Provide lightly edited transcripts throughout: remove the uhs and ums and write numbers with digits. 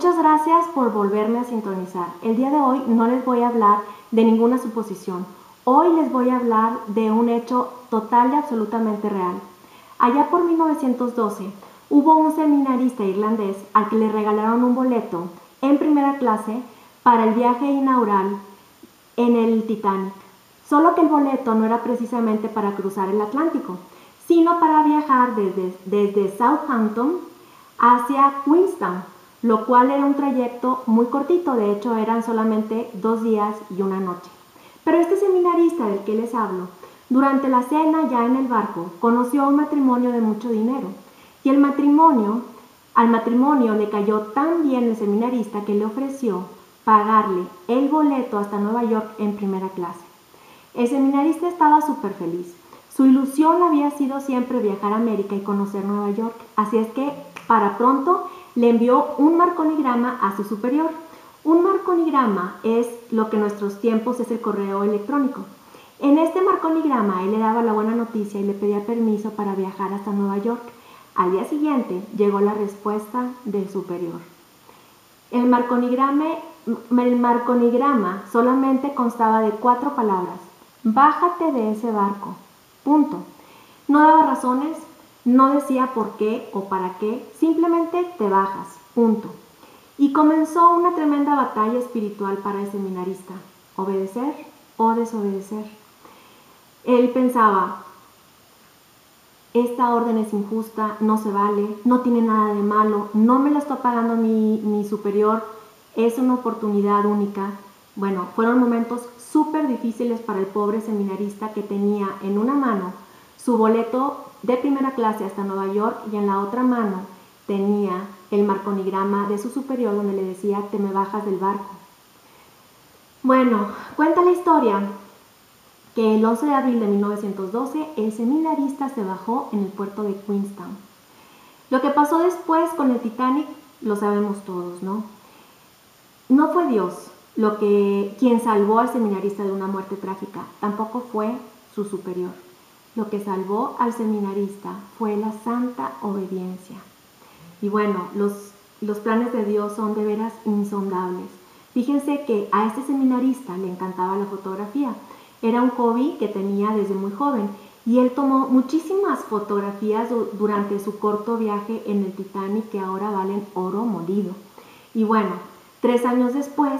Muchas gracias por volverme a sintonizar. El día de hoy no les voy a hablar de ninguna suposición. Hoy les voy a hablar de un hecho total y absolutamente real. Allá por 1912 hubo un seminarista irlandés al que le regalaron un boleto en primera clase para el viaje inaugural en el Titanic. Solo que el boleto no era precisamente para cruzar el Atlántico, sino para viajar desde Southampton hacia Queenstown, lo cual era un trayecto muy cortito, de hecho eran solamente 2 días y una noche. Pero este seminarista del que les hablo, durante la cena ya en el barco, conoció a un matrimonio de mucho dinero, y al matrimonio le cayó tan bien el seminarista que le ofreció pagarle el boleto hasta Nueva York en primera clase. El seminarista estaba súper feliz. Su ilusión había sido siempre viajar a América y conocer Nueva York, así es que para pronto le envió un marconigrama a su superior. Un marconigrama es lo que en nuestros tiempos es el correo electrónico. En este marconigrama él le daba la buena noticia y le pedía permiso para viajar hasta Nueva York. Al día siguiente llegó la respuesta del superior. El marconigrama solamente constaba de 4 palabras. Bájate de ese barco. Punto. No daba razones, no decía por qué o para qué, simplemente te bajas. Punto. Y comenzó una tremenda batalla espiritual para el seminarista. ¿Obedecer o desobedecer? Él pensaba, esta orden es injusta, no se vale, no tiene nada de malo, no me la está pagando mi superior, es una oportunidad única. Bueno, fueron momentos súper difíciles para el pobre seminarista que tenía en una mano su boleto de primera clase hasta Nueva York y en la otra mano tenía el marconigrama de su superior donde le decía, te me bajas del barco. Bueno, cuenta la historia que el 11 de abril de 1912 el seminarista se bajó en el puerto de Queenstown. Lo que pasó después con el Titanic lo sabemos todos, ¿no? No fue Dios quien salvó al seminarista de una muerte trágica, tampoco fue su superior. Lo que salvó al seminarista fue la santa obediencia. Y bueno, los planes de Dios son de veras insondables. Fíjense que a este seminarista le encantaba la fotografía. Era un hobby que tenía desde muy joven y él tomó muchísimas fotografías durante su corto viaje en el Titanic que ahora valen oro molido. Y bueno, 3 años después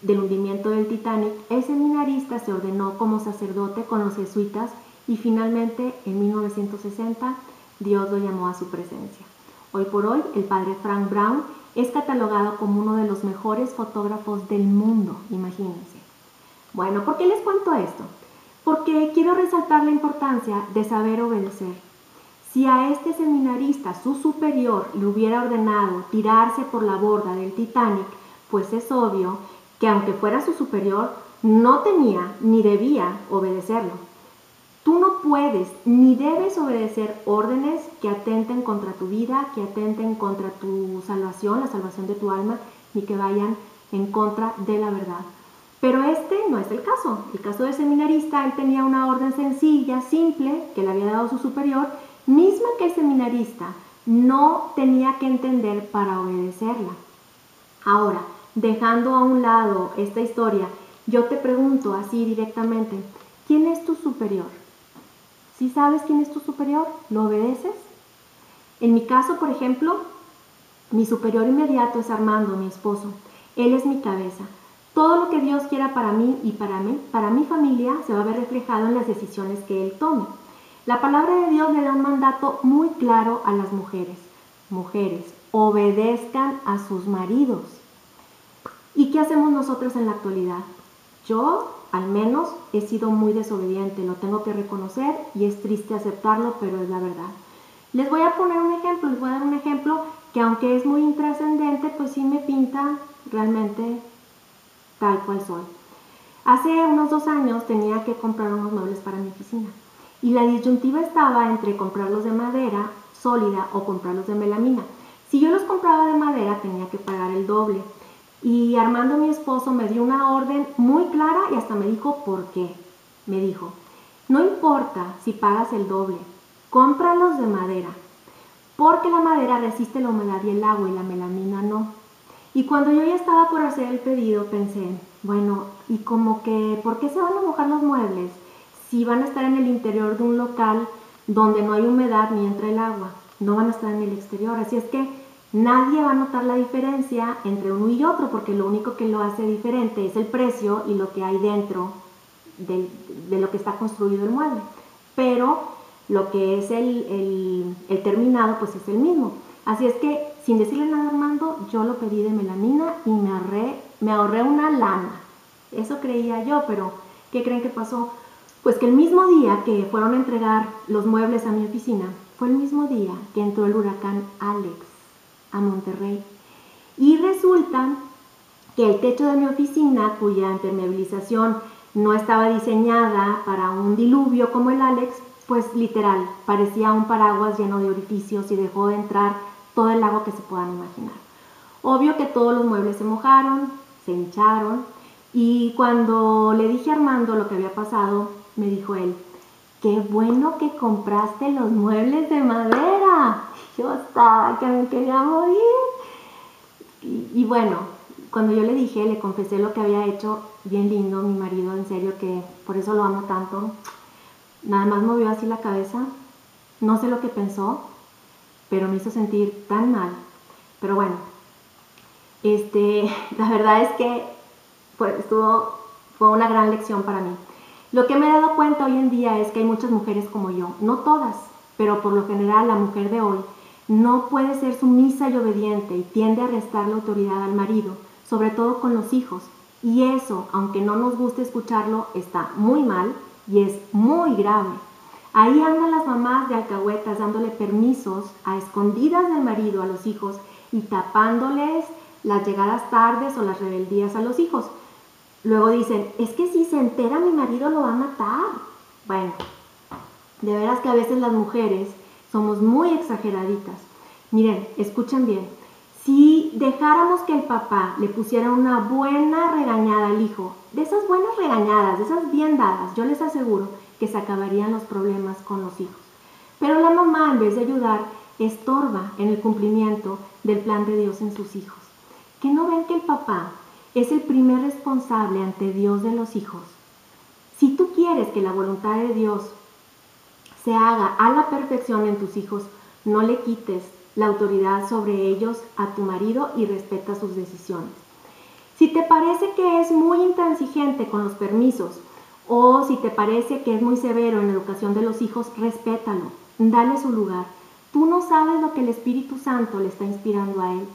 del hundimiento del Titanic, el seminarista se ordenó como sacerdote con los jesuitas y finalmente en 1960 Dios lo llamó a su presencia. Hoy por hoy el padre Frank Brown es catalogado como uno de los mejores fotógrafos del mundo, imagínense. Bueno, ¿por qué les cuento esto? Porque quiero resaltar la importancia de saber obedecer. Si a este seminarista, su superior, le hubiera ordenado tirarse por la borda del Titanic, pues es obvio que aunque fuera su superior, no tenía ni debía obedecerlo. Tú no puedes ni debes obedecer órdenes que atenten contra tu vida, que atenten contra tu salvación, la salvación de tu alma, ni que vayan en contra de la verdad. Pero este no es el caso. El caso del seminarista, él tenía una orden sencilla, simple, que le había dado su superior, misma que el seminarista no tenía que entender para obedecerla. Ahora, dejando a un lado esta historia, yo te pregunto así directamente, ¿quién es tu superior? Si sabes quién es tu superior, ¿lo obedeces? En mi caso, por ejemplo, mi superior inmediato es Armando, mi esposo. Él es mi cabeza. Todo lo que Dios quiera para mí y para mi familia, se va a ver reflejado en las decisiones que Él tome. La palabra de Dios le da un mandato muy claro a las mujeres. Mujeres, obedezcan a sus maridos. ¿Y qué hacemos nosotros en la actualidad? Yo, al menos, he sido muy desobediente, lo tengo que reconocer y es triste aceptarlo, pero es la verdad. Les voy a poner un ejemplo, les voy a dar un ejemplo que aunque es muy intrascendente, pues sí me pinta realmente tal cual soy. Hace unos 2 años tenía que comprar unos muebles para mi oficina y la disyuntiva estaba entre comprarlos de madera sólida o comprarlos de melamina. Si yo los compraba de madera tenía que pagar el doble y Armando, mi esposo, me dio una orden muy clara y hasta me dijo por qué. Me dijo, no importa si pagas el doble, cómpralos de madera porque la madera resiste la humedad y el agua y la melamina no. Y cuando yo ya estaba por hacer el pedido, pensé, bueno, y como que, ¿por qué se van a mojar los muebles si van a estar en el interior de un local donde no hay humedad ni entra el agua? No van a estar en el exterior, así es que nadie va a notar la diferencia entre uno y otro, porque lo único que lo hace diferente es el precio y lo que hay dentro de lo que está construido el mueble. Pero lo que es el terminado, pues es el mismo. Así es que, sin decirle nada a Armando, yo lo pedí de melamina y me ahorré una lana. Eso creía yo, pero ¿qué creen que pasó? Pues que el mismo día que fueron a entregar los muebles a mi oficina, fue el mismo día que entró el huracán Alex a Monterrey. Y resulta que el techo de mi oficina, cuya impermeabilización no estaba diseñada para un diluvio como el Alex, pues literal, parecía un paraguas lleno de orificios y dejó de entrar todo el agua que se puedan imaginar. Obvio que todos los muebles se mojaron, se hincharon, y cuando le dije a Armando lo que había pasado, me dijo él, ¡qué bueno que compraste los muebles de madera! Yo estaba que me quería morir. Y bueno, cuando yo le dije, le confesé lo que había hecho, bien lindo, mi marido, en serio, que por eso lo amo tanto. Nada más movió así la cabeza, no sé lo que pensó, pero me hizo sentir tan mal. Pero bueno, la verdad es que fue una gran lección para mí. Lo que me he dado cuenta hoy en día es que hay muchas mujeres como yo, no todas, pero por lo general la mujer de hoy no puede ser sumisa y obediente y tiende a restar la autoridad al marido, sobre todo con los hijos. Y eso, aunque no nos guste escucharlo, está muy mal y es muy grave. Ahí andan las mamás de alcahuetas dándole permisos a escondidas del marido a los hijos y tapándoles las llegadas tardes o las rebeldías a los hijos. Luego dicen, es que si se entera mi marido lo va a matar. Bueno, de veras que a veces las mujeres somos muy exageraditas. Miren, escuchen bien. Si dejáramos que el papá le pusiera una buena regañada al hijo, de esas buenas regañadas, de esas bien dadas, yo les aseguro que se acabarían los problemas con los hijos. Pero la mamá, en vez de ayudar, estorba en el cumplimiento del plan de Dios en sus hijos. ¿Que no ven que el papá es el primer responsable ante Dios de los hijos? Si tú quieres que la voluntad de Dios se haga a la perfección en tus hijos, no le quites la autoridad sobre ellos a tu marido y respeta sus decisiones. Si te parece que es muy intransigente con los permisos o si te parece que es muy severo en la educación de los hijos, respétalo, dale su lugar. Tú no sabes lo que el Espíritu Santo le está inspirando a él.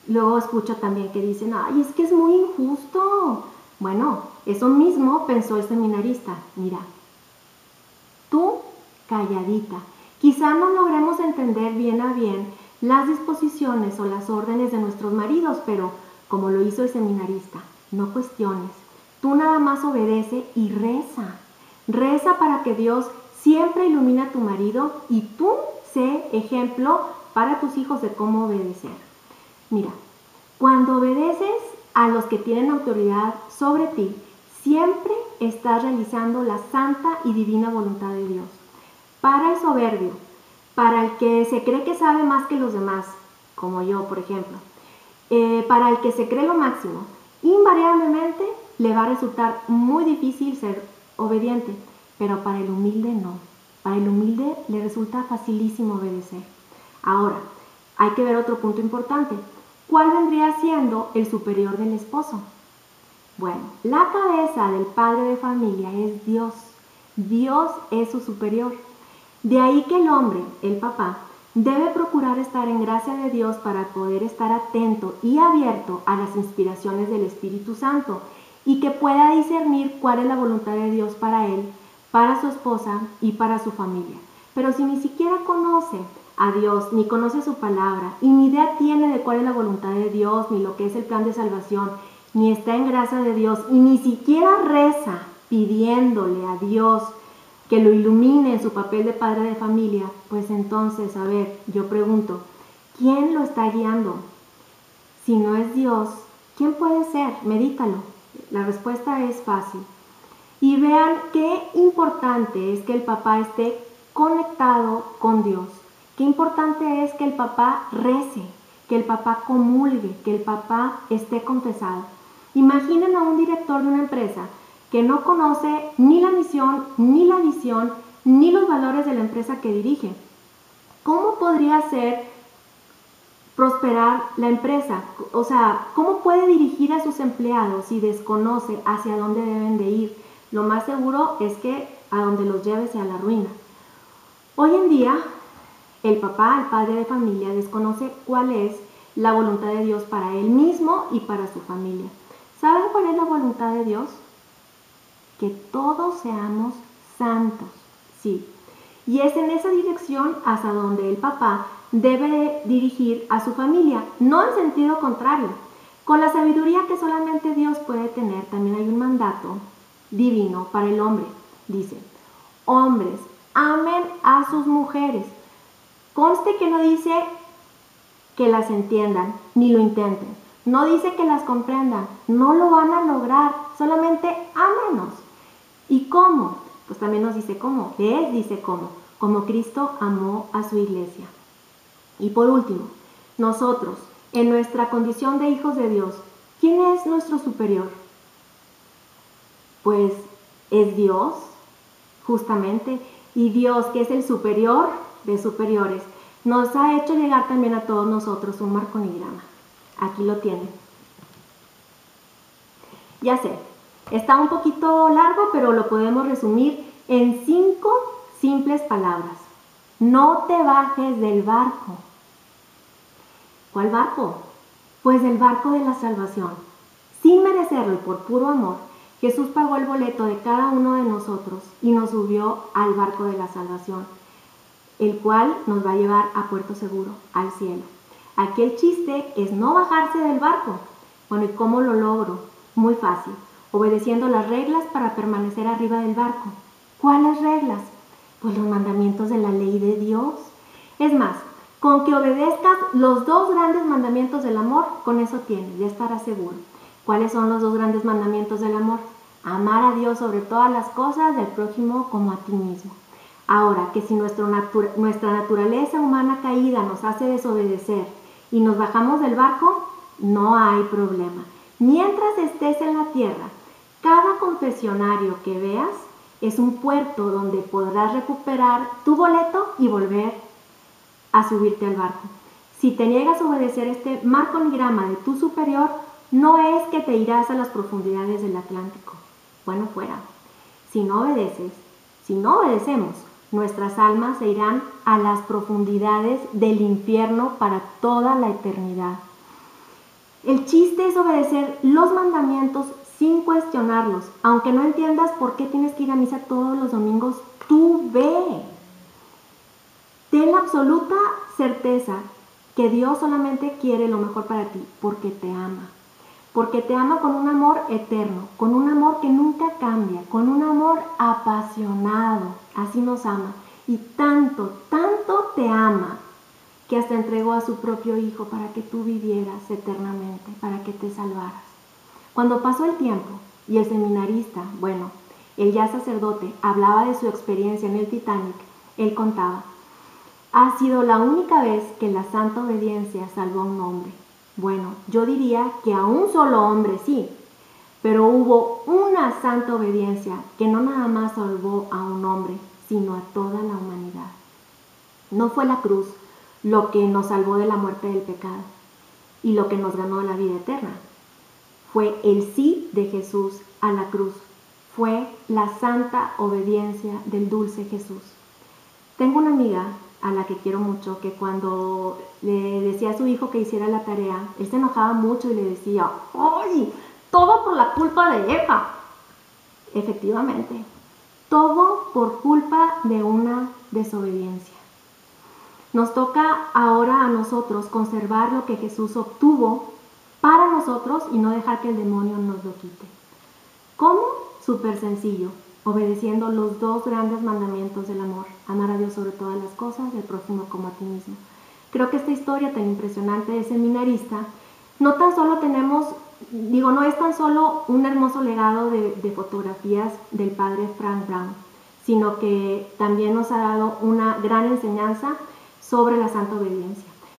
Luego escucho también que dicen, ay, es que es muy injusto. Bueno, eso mismo pensó el seminarista. Mira, tú calladita. Quizá no logremos entender bien a bien las disposiciones o las órdenes de nuestros maridos, pero como lo hizo el seminarista, no cuestiones. Tú nada más obedece y reza. Reza para que Dios siempre ilumine a tu marido y tú sé ejemplo para tus hijos de cómo obedecer. Mira, cuando obedeces a los que tienen autoridad sobre ti, siempre estás realizando la santa y divina voluntad de Dios. Para el soberbio, para el que se cree que sabe más que los demás, como yo, por ejemplo, para el que se cree lo máximo, invariablemente le va a resultar muy difícil ser obediente, pero para el humilde no. Para el humilde le resulta facilísimo obedecer. Ahora, hay que ver otro punto importante. ¿Cuál vendría siendo el superior del esposo? Bueno, la cabeza del padre de familia es Dios. Dios es su superior. De ahí que el hombre, el papá, debe procurar estar en gracia de Dios para poder estar atento y abierto a las inspiraciones del Espíritu Santo y que pueda discernir cuál es la voluntad de Dios para él, para su esposa y para su familia. Pero si ni siquiera conoce a Dios, ni conoce su palabra, y ni idea tiene de cuál es la voluntad de Dios, ni lo que es el plan de salvación, ni está en gracia de Dios, y ni siquiera reza pidiéndole a Dios que lo ilumine en su papel de padre de familia, pues entonces, a ver, yo pregunto, ¿quién lo está guiando? Si no es Dios, ¿quién puede ser? Medítalo. La respuesta es fácil. Y vean qué importante es que el papá esté conectado con Dios. Qué importante es que el papá rece, que el papá comulgue, que el papá esté confesado. Imaginen a un director de una empresa que no conoce ni la misión, ni la visión, ni los valores de la empresa que dirige. ¿Cómo podría ser prosperar la empresa? O sea, ¿cómo puede dirigir a sus empleados si desconoce hacia dónde deben de ir? Lo más seguro es que a donde los lleve sea la ruina. Hoy en día, el papá, el padre de familia, desconoce cuál es la voluntad de Dios para él mismo y para su familia. ¿Saben cuál es la voluntad de Dios? Que todos seamos santos, sí. Y es en esa dirección hacia donde el papá debe dirigir a su familia, no en sentido contrario. Con la sabiduría que solamente Dios puede tener, también hay un mandato divino para el hombre. Dice, hombres, amen a sus mujeres. Conste que no dice que las entiendan, ni lo intenten. No dice que las comprendan, no lo van a lograr, solamente ámenos. ¿Y cómo? Pues también nos dice cómo, les dice cómo, como Cristo amó a su iglesia. Y por último, nosotros, en nuestra condición de hijos de Dios, ¿quién es nuestro superior? Pues es Dios, justamente, y Dios, que es el superior de superiores, nos ha hecho llegar también a todos nosotros un marconigrama. Aquí lo tienen. Ya sé, está un poquito largo, pero lo podemos resumir en 5 simples palabras. No te bajes del barco. ¿Cuál barco? Pues el barco de la salvación. Sin merecerlo y por puro amor, Jesús pagó el boleto de cada uno de nosotros y nos subió al barco de la salvación, el cual nos va a llevar a puerto seguro, al cielo. Aquí el chiste es no bajarse del barco. Bueno, ¿y cómo lo logro? Muy fácil, obedeciendo las reglas para permanecer arriba del barco. ¿Cuáles reglas? Pues los mandamientos de la ley de Dios. Es más, con que obedezcas los 2 grandes mandamientos del amor, con eso tienes, ya estarás seguro. ¿Cuáles son los 2 grandes mandamientos del amor? Amar a Dios sobre todas las cosas, del prójimo como a ti mismo. Ahora, que si nuestra naturaleza humana caída nos hace desobedecer y nos bajamos del barco, no hay problema. Mientras estés en la tierra, cada confesionario que veas es un puerto donde podrás recuperar tu boleto y volver a subirte al barco. Si te niegas a obedecer este marconigrama de tu superior, no es que te irás a las profundidades del Atlántico. Bueno, fuera. Si no obedecemos, nuestras almas se irán a las profundidades del infierno para toda la eternidad. El chiste es obedecer los mandamientos sin cuestionarlos. Aunque no entiendas por qué tienes que ir a misa todos los domingos, tú ve. Ten la absoluta certeza que Dios solamente quiere lo mejor para ti porque te ama. Porque te ama con un amor eterno, con un amor que nunca cambia, con un amor apasionado. Así nos ama. Y tanto, tanto te ama que hasta entregó a su propio Hijo para que tú vivieras eternamente, para que te salvaras. Cuando pasó el tiempo y el seminarista, bueno, el ya sacerdote, hablaba de su experiencia en el Titanic, él contaba: ha sido la única vez que la santa obediencia salvó a un hombre. Bueno, yo diría que a un solo hombre sí, pero hubo una santa obediencia que no nada más salvó a un hombre, sino a toda la humanidad. No fue la cruz lo que nos salvó de la muerte del pecado y lo que nos ganó la vida eterna. Fue el sí de Jesús a la cruz. Fue la santa obediencia del dulce Jesús. Tengo una amiga a la que quiero mucho, que cuando le decía a su hijo que hiciera la tarea, él se enojaba mucho y le decía: ¡ay! Todo por la culpa de Eva. Efectivamente, todo por culpa de una desobediencia. Nos toca ahora a nosotros conservar lo que Jesús obtuvo para nosotros y no dejar que el demonio nos lo quite. ¿Cómo? Súper sencillo, obedeciendo los 2 grandes mandamientos del amor: amar a Dios sobre todas las cosas y al prójimo como a ti mismo. Creo que esta historia tan impresionante de seminarista no tan solo no es tan solo un hermoso legado de fotografías del padre Frank Brown, sino que también nos ha dado una gran enseñanza sobre la santa obediencia.